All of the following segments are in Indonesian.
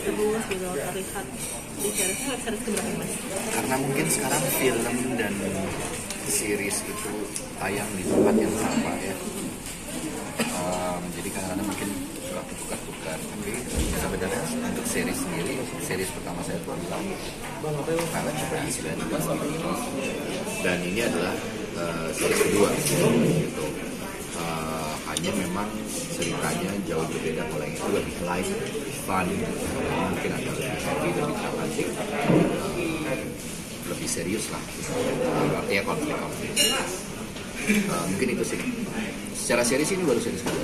terus gitu terlihat di seriesnya. Series keberapa Mas? Karena mungkin sekarang film dan series itu tayang di tempat yang sama ya. Jadi kadang-kadang mungkin suka tukar-tukar. Tapi sebenarnya untuk series sendiri, series pertama saya itu adalah Pilot dan ini adalah series kedua gitu. Hanya memang ceritanya jauh berbeda. Kalau yang itu lebih light, fun, mungkin ada lebih heavy, lebih dramatik, lebih serius lah. Artinya konflik. Mungkin itu sih. Secara series ini baru series kedua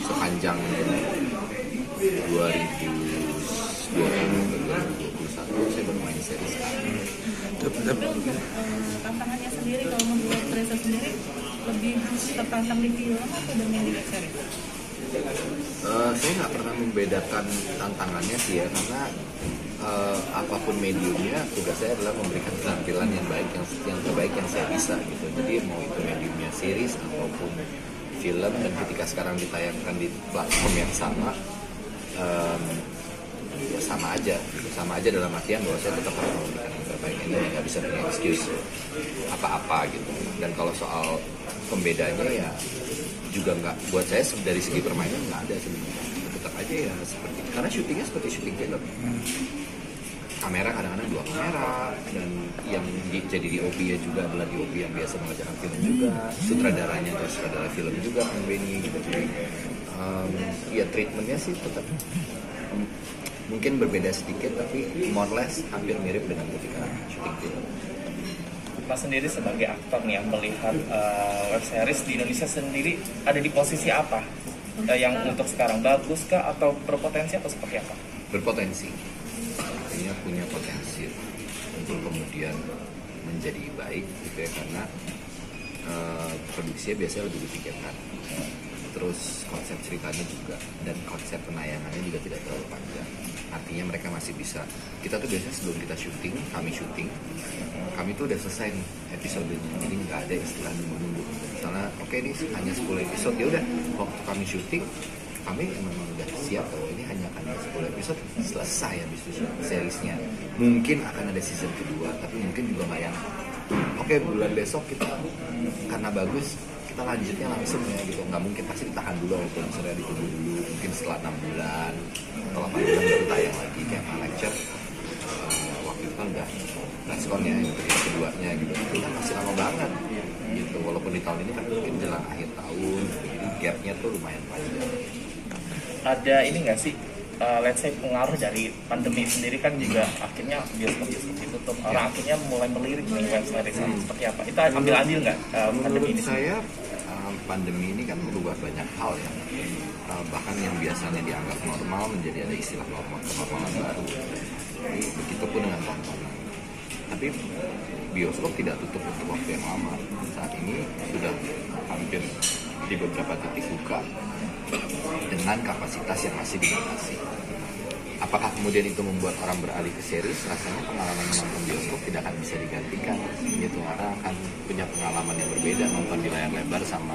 sepanjang 2020-2021 saya baru main series. Tantangannya sendiri kalau membuat Reza sendiri lebih tertantang di film atau dengan di series? Saya nggak pernah membedakan tantangannya sih ya, karena apapun mediumnya, tugas saya adalah memberikan penampilan yang baik, yang terbaik yang saya bisa gitu. Jadi mau itu mediumnya series ataupun film, dan ketika sekarang ditayangkan di platform yang sama, ya sama aja dalam artian bahwa saya tetap harus memberikan yang terbaik, ini nggak bisa punya excuse apa-apa gitu. Dan kalau soal pembedanya ya juga nggak, buat saya dari segi permainan nggak ada sebenarnya, tetap aja ya seperti, karena syutingnya seperti syuting film. Kamera kadang-kadang 2 kamera, dan yang jadi DOP ya juga adalah DOP yang biasa mengerjakan film juga, sutradaranya atau sutradara film juga kan Benny gitu. Jadi ya treatmentnya sih tetap mungkin berbeda sedikit, tapi more or less hampir mirip dengan ketika syuting film. Mas sendiri sebagai aktor nih yang melihat web series di Indonesia sendiri ada di posisi apa? Yang untuk sekarang bagus kah atau berpotensi atau seperti apa? Berpotensi, artinya punya potensi untuk kemudian menjadi baik gitu ya, karena produksinya biasanya lebih dipikirkan, terus konsep ceritanya juga, dan konsep penayangannya juga tidak terlalu panjang. Artinya mereka masih bisa, kita tuh biasanya sebelum kita syuting, kami tuh udah selesai nih episodenya, jadi nggak ada istilah nunggu-nunggu. Misalnya oke, ini hanya 10 episode, ya udah waktu kami syuting kami memang udah siap kalau ini hanya akan 10 episode, selesai habis itu seriesnya. Mungkin akan ada season kedua, tapi mungkin juga nggak yang oke bulan besok kita karena bagus kita lanjutnya langsung ya gitu. Nggak mungkin, pasti ditahan dulu, walaupun misalnya ditunggu dulu, mungkin setelah 6 bulan atau 8 bulan baru tayang lagi. Kayak lecture waktu itu kan udah respon ya yang keduanya gitu, itu kan masih lama banget gitu. Walaupun di tahun ini kan mungkin jelang akhir tahun gitu, jadi gapnya tuh lumayan panjang. Ada ini nggak sih, let's say pengaruh dari pandemi sendiri kan juga akhirnya bioskop ditutup, orang akhirnya mulai melirik nih web series seperti apa? Itu ambil andil nggak pandemi ini? Menurut saya pandemi ini kan merubah banyak hal ya, bahkan yang biasanya dianggap normal menjadi ada istilah kenormalan baru. Jadi begitupun dengan tontonan. Tapi bioskop tidak tutup untuk waktu yang lama. Saat ini sudah hampir di beberapa titik buka dengan kapasitas yang masih dibatasi. Apakah kemudian itu membuat orang beralih ke series? Rasanya pengalaman menonton bioskop tidak akan bisa digantikan gitu. Orang akan punya pengalaman yang berbeda, nonton di layar lebar sama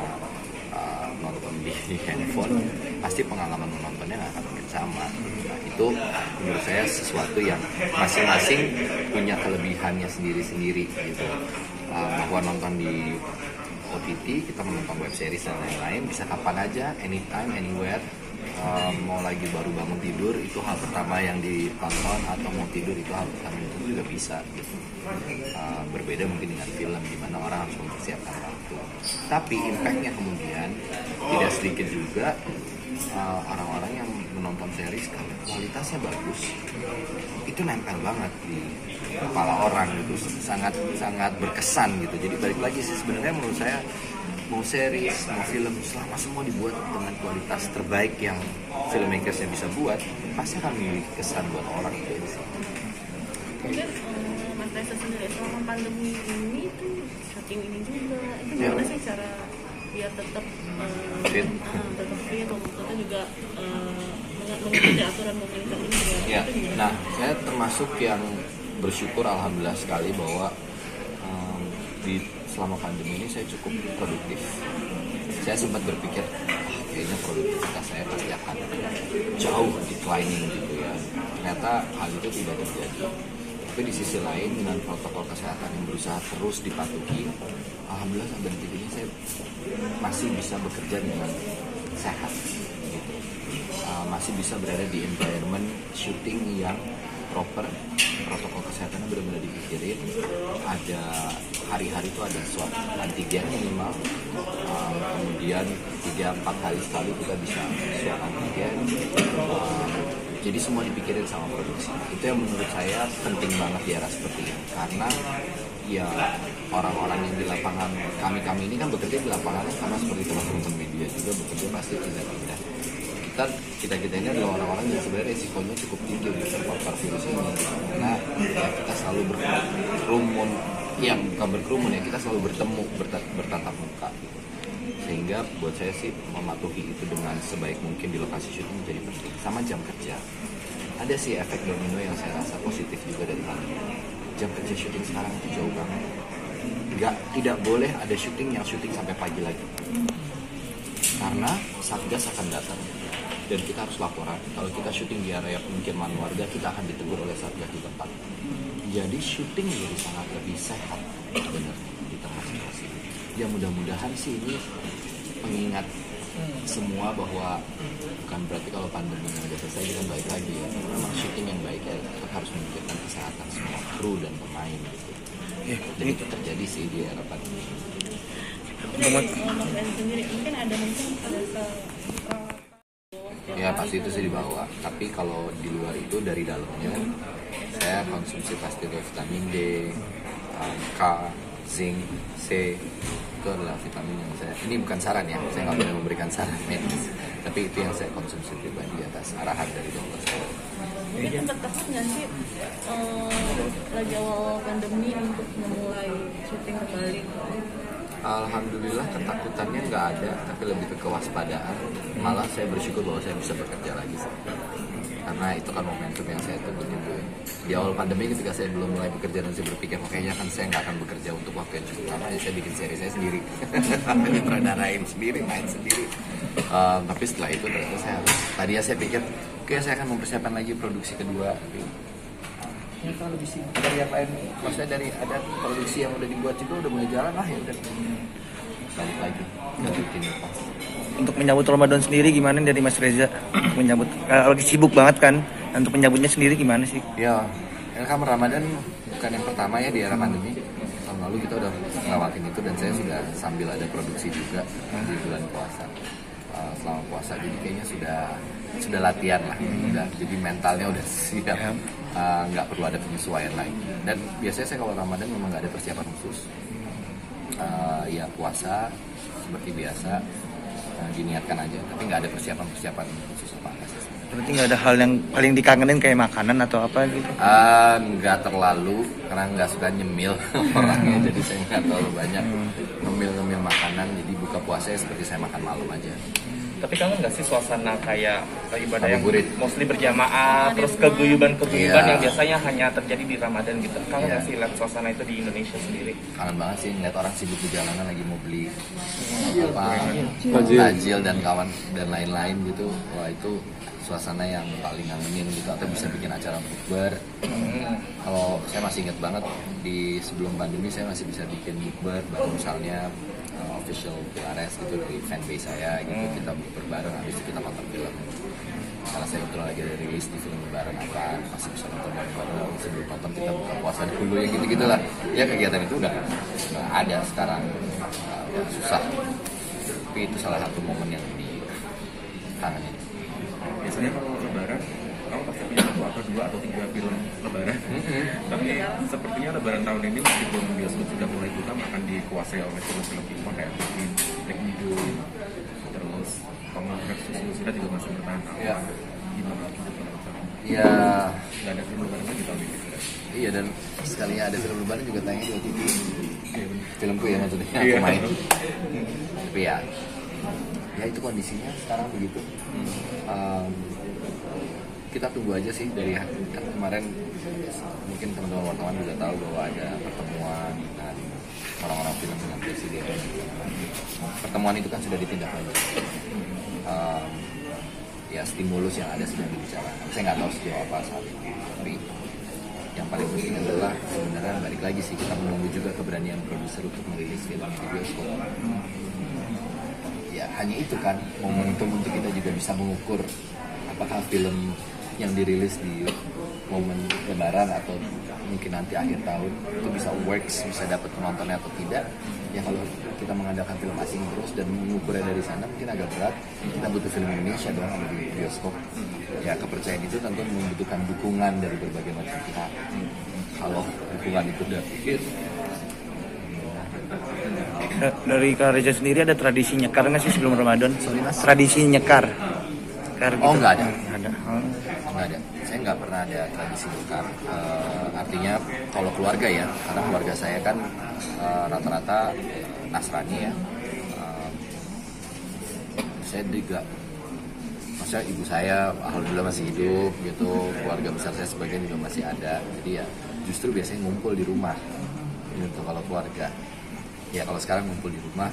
nonton di handphone, pasti pengalaman menontonnya nggak akan mungkin sama. Nah, itu menurut saya sesuatu yang masing-masing punya kelebihannya sendiri-sendiri gitu. Bahwa nonton di OTT, kita menonton web series dan lain-lain bisa kapan aja, anytime, anywhere. Mau lagi baru bangun tidur, itu hal pertama yang ditonton, atau mau tidur itu hal pertama itu juga bisa gitu. Berbeda mungkin dengan film di mana orang harus mempersiapkan waktu. Tapi impactnya kemudian tidak sedikit juga orang-orang yang menonton series kalau kualitasnya bagus, itu nempel banget di kepala orang gitu, sangat berkesan gitu. Jadi balik lagi sih sebenarnya menurut saya, mau series, mau film, selama semua dibuat dengan kualitas terbaik yang filmmakersnya bisa buat, pasti akan memiliki kesan buat orang itu sih. Mungkin Mas Reza sendiri selama pandemi ini tuh syuting ini juga, itu gimana sih cara biar tetap fit, tetap juga mengikuti aturan pemerintah ini juga? Ya, nah saya termasuk yang bersyukur alhamdulillah sekali bahwa selama pandemi ini saya cukup produktif. Saya sempat berpikir, kayaknya produktivitas saya pasti akan jauh declining gitu ya. ternyata hal itu tidak terjadi. Tapi di sisi lain dengan protokol kesehatan yang berusaha terus dipatuhi, alhamdulillah sampai detik ini saya masih bisa bekerja dengan sehat gitu. Masih bisa berada di environment syuting yang proper, protokol kesehatannya benar-benar dipikirin. Ada hari-hari itu ada swab antigen minimal, kemudian 3-4 hari sekali kita bisa swab antigen. Jadi semua dipikirin sama produksi. Itu yang menurut saya penting banget di era seperti ini, karena ya orang-orang yang di lapangan, kami ini kan bekerja di lapangan sama seperti teman-teman media juga bekerja pasti tidak. Kita ini adalah orang-orang yang sebenarnya resikonya cukup tinggi untuk terpapar virus ini, karena ya kita selalu berkerumun, kita selalu bertemu, bertatap muka gitu. Sehingga buat saya sih mematuhi itu dengan sebaik mungkin di lokasi syuting menjadi penting. Sama jam kerja, ada sih efek domino yang saya rasa positif juga dari pandemi. Jam kerja syuting sekarang itu jauh banget. Tidak boleh ada syuting yang syuting sampai pagi lagi, karena Satgas akan datang dan kita harus laporan. Kalau kita syuting di area pemukiman warga, kita akan ditegur oleh Satgas di tempat. Jadi syuting jadi sangat lebih sehat benar di tengah situasi ini. Ya mudah-mudahan sih ini mengingat semua bahwa bukan berarti kalau pandemi yang udah selesai kita baik lagi ya. Memang syuting yang baik ya harus memikirkan kesehatan semua kru dan pemain gitu. Jadi itu terjadi sih di era pandemi. Mas Reza sendiri mungkin ada Ya pasti itu sih dibawa. Tapi kalau di luar itu dari dalamnya saya konsumsi pasti vitamin D, K, zinc, C. Itu adalah vitamin yang saya, ini bukan saran ya, saya nggak boleh memberikan saran medis, tapi itu yang saya konsumsi pribadi atas arahan dari dokter saya. Mungkin sempat takut nggak sih lagi awal pandemi untuk memulai syuting kembali? Alhamdulillah ketakutannya nggak ada, tapi lebih ke kewaspadaan. Malah saya bersyukur bahwa saya bisa bekerja lagi sih. Karena itu kan momentum yang saya tunggu-tunggu. Di awal pandemi ketika saya belum mulai bekerja dan saya berpikir kayaknya kan saya nggak akan bekerja untuk waktu yang cukup lama, ya saya bikin seri saya sendiri. Ditradarain sendiri, main sendiri. Tapi setelah itu ternyata saya harus, tadinya saya pikir oke, saya akan mempersiapkan lagi produksi kedua. Tapi ini kan lebih sibuk dari yang lain. Maksudnya dari ada produksi yang udah dibuat juga udah mulai jalan lah ya udah. Balik lagi ke rutinitas. Untuk menyambut Ramadan sendiri gimana dari Mas Reza? Menyambut lagi sibuk banget kan? Untuk menyambutnya sendiri gimana sih? Ya, kan Ramadan bukan yang pertama ya di era pandemi. Tahun lalu kita udah ngelawatin itu dan saya sudah sambil ada produksi juga di bulan puasa. Selama puasa jadi kayaknya sudah latihan lah. Jadi mentalnya udah siap. Nggak perlu ada penyesuaian lagi. Dan biasanya saya kalau Ramadan memang nggak ada persiapan khusus. Ya puasa seperti biasa. Diniatkan aja, tapi nggak ada persiapan khusus apa sih. Berarti nggak ada hal yang paling dikangenin kayak makanan atau apa gitu? Nggak terlalu, karena nggak suka nyemil orangnya, jadi saya nggak terlalu banyak ngemil makanan. Jadi buka puasa seperti saya makan malam aja. Tapi kangen nggak sih suasana kayak ibadah yang Ngabuburit. mostly berjamaah, terus keguyuban yang biasanya hanya terjadi di Ramadan gitu. Kangen nggak sih lihat suasana itu di Indonesia sendiri? Kangen banget sih ngeliat orang sibuk di jalanan lagi mau beli takjil dan kawan dan lain-lain gitu. Wah itu suasana yang paling ngangenin gitu, atau bisa bikin acara bukber. Kalau saya masih ingat banget di sebelum pandemi saya masih bisa bikin bukber, misalnya official PRS gitu dari fanbase saya gitu, kita bukber bareng, habis itu kita nonton film. Karena saya betul lagi ada rilis di film lebaran apa, masih bisa nonton bareng, sebelum nonton kita buka puasa dulu ya gitu-gitulah. Ya kegiatan itu udah nggak ada sekarang, susah. Tapi itu salah satu momen yang dikangenin. Biasanya kalau lebaran kamu pasti punya satu atau dua atau tiga film lebaran. Tapi sepertinya lebaran tahun ini meskipun bioskop sudah mulai buka akan dikuasai oleh film-film impor kayak Black Widow, terus Tomahawk versus Godzilla juga masih bertahan. Ya. Gimana gitu? Ya. Nggak ada film lebaran lagi tahun ini. Iya, dan sekalinya ada film lebaran juga tayang di OTT. Filmku ya maksudnya aku main. Tapi ya itu kondisinya sekarang begitu. Kita tunggu aja sih dari kan kemarin mungkin teman-teman wartawan juga tahu bahwa ada pertemuan dengan orang-orang film dengan presiden. Pertemuan itu kan sudah ditindaklanjuti. ya stimulus yang ada sedang dibicarakan. Saya nggak tahu sejauh apa saat ini, tapi yang paling penting adalah sebenarnya balik lagi sih, kita menunggu juga keberanian produser untuk merilis film di bioskop. Ya hanya itu kan momentum untuk kita juga bisa mengukur apakah film yang dirilis di momen lebaran atau mungkin nanti akhir tahun itu bisa works, bisa dapat penontonnya atau tidak. Ya kalau kita mengandalkan film asing terus dan mengukurnya dari sana mungkin agak berat. Kita butuh film Indonesia dong ada di bioskop. Ya kepercayaan itu tentu membutuhkan dukungan dari berbagai macam pihak. Kalau dukungan itu udah Dari Kak Reza sendiri ada tradisi nyekar nggak sih sebelum Ramadan? Sorry, Mas? Tradisi nyekar. Oh, nggak ada. Nggak ada. Oh. nggak ada. Saya nggak pernah ada tradisi nyekar. Artinya kalau keluarga ya, karena keluarga saya kan rata-rata Nasrani ya. Saya juga, maksudnya ibu saya alhamdulillah masih hidup gitu, keluarga besar saya sebagian juga masih ada. Jadi ya justru biasanya ngumpul di rumah gitu kalau keluarga. Ya kalau sekarang ngumpul di rumah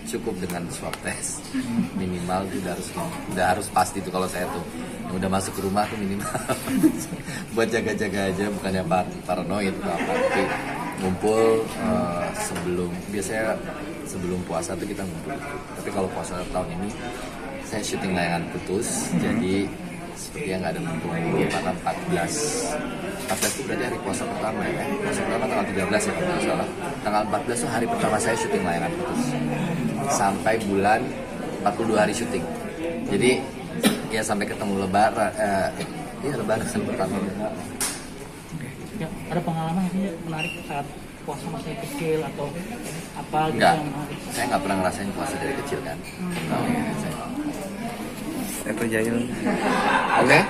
cukup dengan swab test minimal itu udah harus pasti tuh. Kalau saya tuh yang udah masuk ke rumah tuh minimal buat jaga-jaga aja, bukannya paranoid atau apa, tapi ngumpul biasanya sebelum puasa tuh kita ngumpul. Tapi kalau puasa tahun ini saya syuting layangan putus, jadi sepertinya nggak ada ngumpul karena 14 itu berarti hari puasa pertama ya. Puasa pertama tanggal 13 ya kalau nggak salah. Tanggal 14 tuh hari pertama saya syuting layangan putus. Sampai bulan 42 hari syuting. Jadi ya sampai ketemu lebaran. Lebaran pertama. Ya, ada pengalaman yang menarik saat puasa masih kecil atau apa gitu? Enggak, saya nggak pernah ngerasain puasa dari kecil kan. Itu jahil. Oke.